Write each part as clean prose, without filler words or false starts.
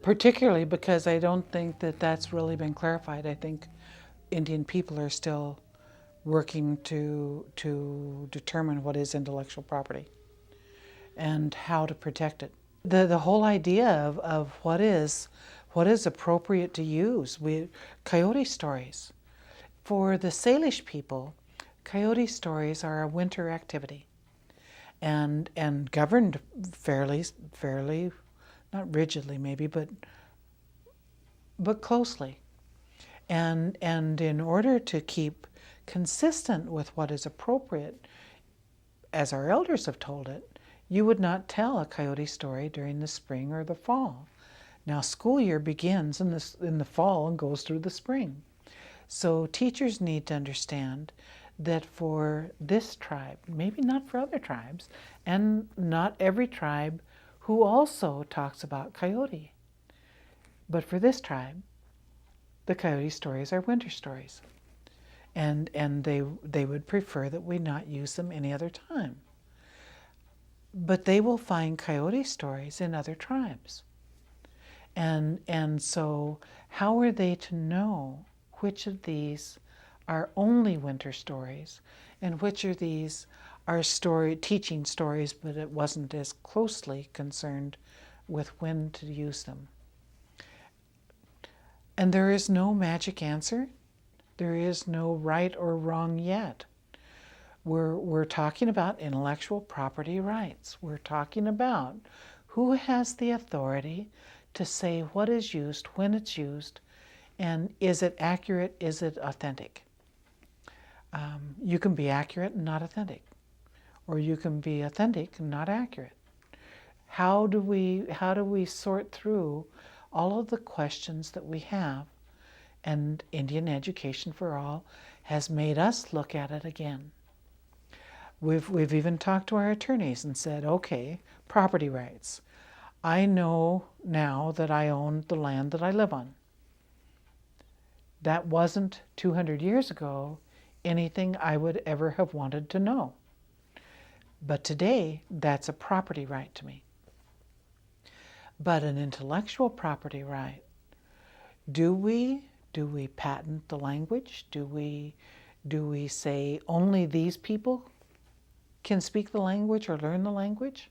particularly because I don't think that that's really been clarified. I think Indian people are still working to determine what is intellectual property and how to protect it. The whole idea of what is appropriate to use. Coyote stories. For the Salish people, coyote stories are a winter activity and governed fairly not rigidly maybe, but closely. And in order to keep consistent with what is appropriate, as our elders have told it, you would not tell a coyote story during the spring or the fall. Now, school year begins in the fall and goes through the spring. So teachers need to understand that for this tribe, maybe not for other tribes, and not every tribe who also talks about coyote, but for this tribe, the coyote stories are winter stories. And they would prefer that we not use them any other time. But they will find coyote stories in other tribes. And so how are they to know which of these are only winter stories and which of these are teaching stories, but it wasn't as closely concerned with when to use them? And there is no magic answer. There is no right or wrong yet. We're talking about intellectual property rights. We're talking about who has the authority to say what is used, when it's used, and is it accurate, is it authentic? You can be accurate and not authentic, or you can be authentic and not accurate. How do we sort through all of the questions that we have? And Indian Education for All has made us look at it again. We've even talked to our attorneys and said, okay, property rights. I know now that I own the land that I live on. That wasn't 200 years ago anything I would ever have wanted to know. But today, that's a property right to me. But an intellectual property right, do we patent the language? Do we say only these people can speak the language or learn the language?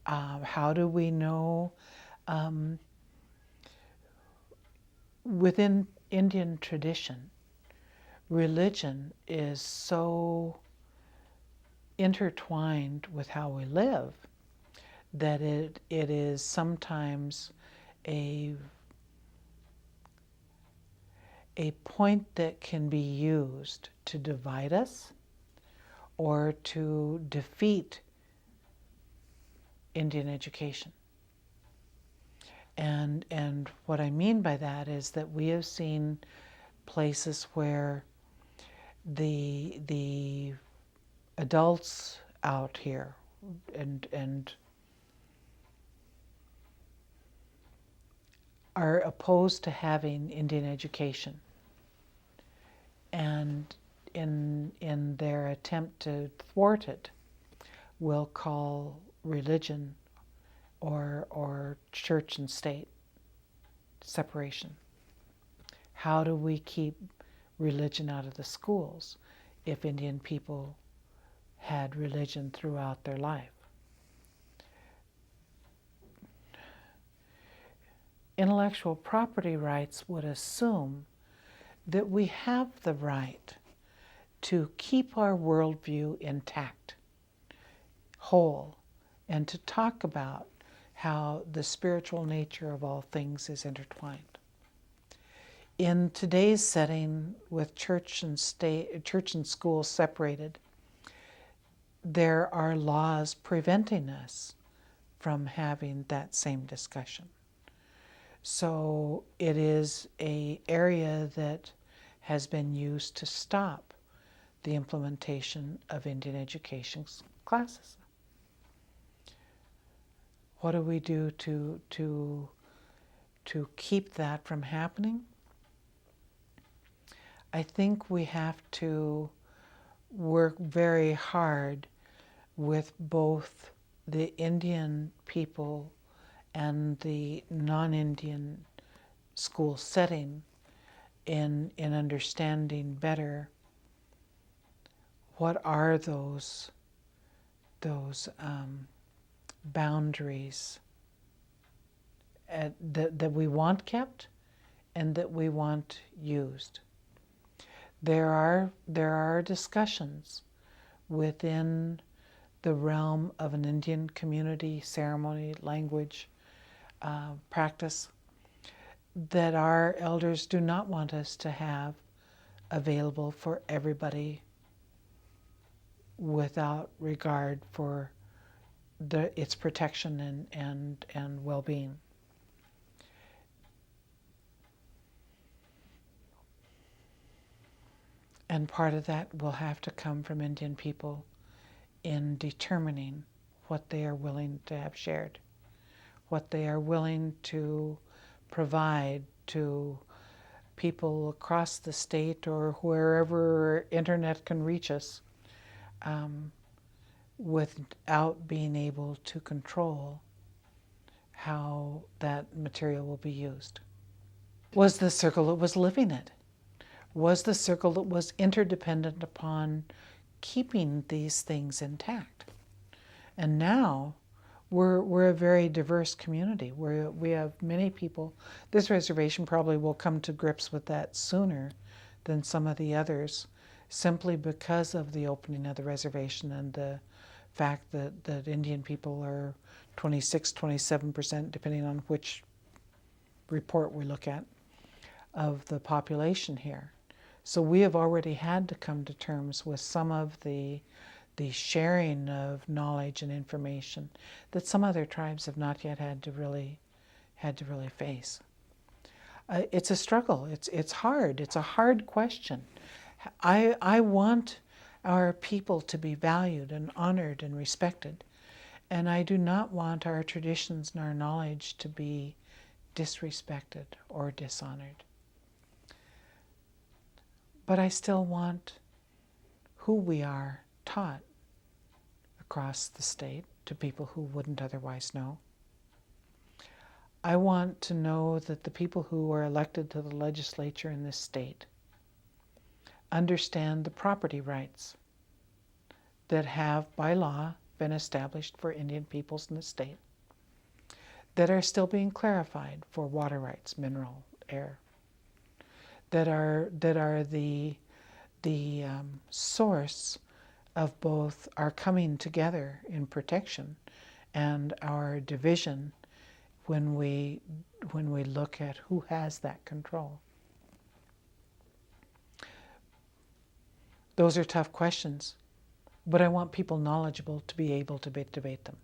How do we know? Within Indian tradition, religion is so intertwined with how we live that it is sometimes a point that can be used to divide us or to defeat Indian education. And what I mean by that is that we have seen places where the adults out here and are opposed to having Indian education, and in their attempt to thwart it will call religion or church and state separation. How do we keep religion out of the schools if Indian people had religion throughout their life? Intellectual property rights would assume that we have the right to keep our worldview intact, whole, and to talk about how the spiritual nature of all things is intertwined. In today's setting, with church and school separated, there are laws preventing us from having that same discussion. So it is an area that has been used to stop the implementation of Indian education classes. What do we do to keep that from happening? I think we have to work very hard with both the Indian people and the non-Indian school setting in understanding better what are those boundaries that we want kept and that we want used. There are discussions within the realm of an Indian community, ceremony, language, practice that our elders do not want us to have available for everybody without regard for its protection and well-being. And part of that will have to come from Indian people in determining what they are willing to have shared, what they are willing to provide to people across the state or wherever internet can reach us, without being able to control how that material will be used. Was the circle that was living it? Was the circle that was interdependent upon keeping these things intact? And now we're a very diverse community. We have many people. This reservation probably will come to grips with that sooner than some of the others, simply because of the opening of the reservation and the fact that Indian people are 26, 27%, depending on which report we look at, of the population here. So we have already had to come to terms with some of the sharing of knowledge and information that some other tribes have not yet had to really face. It's a struggle. It's hard. It's a hard question. I want our people to be valued and honored and respected, and I do not want our traditions and our knowledge to be disrespected or dishonored. But I still want who we are taught across the state to people who wouldn't otherwise know. I want to know that the people who are elected to the legislature in this state understand the property rights that have, by law, been established for Indian peoples in the state, that are still being clarified for water rights, mineral, air, that are the source of both our coming together in protection and our division when we look at who has that control. Those are tough questions, but I want people knowledgeable to be able to debate them.